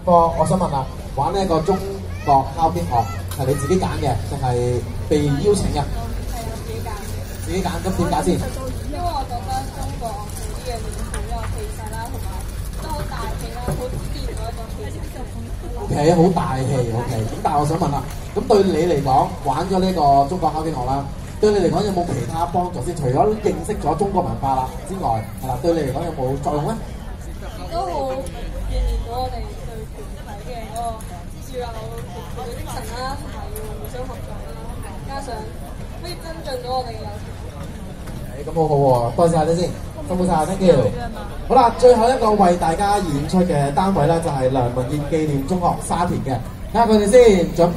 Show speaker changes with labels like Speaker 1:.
Speaker 1: 科，我想問啦，玩呢一個中國敲擊樂係你自己揀嘅，定係被邀請嘅？
Speaker 2: 係我自己揀嘅。
Speaker 1: 自己揀，咁點解先？
Speaker 2: 因為我覺得中國嗰啲嘅面好有氣勢啦，同埋都好大氣啦，好自然嗰一種氣質。
Speaker 1: O K， 好大氣 ，O K。咁但係我想問啦，咁對你嚟講，玩咗呢個中國敲擊樂啦，對你嚟講有冇其他幫助先？除咗認識咗中國文化啦之外，係啦，對你嚟講有冇作用咧？
Speaker 2: 都好鍛鍊到我哋對團體嘅嗰個要有團隊精神啦，同埋要互相合作啦，加上可以增進到我哋嘅友情。
Speaker 1: 咁好好喎，多謝晒你先，辛苦晒 ，thank you。好啦，最後一個為大家演出嘅單位咧，就係梁文傑紀念中學沙田嘅，睇下佢哋先準備。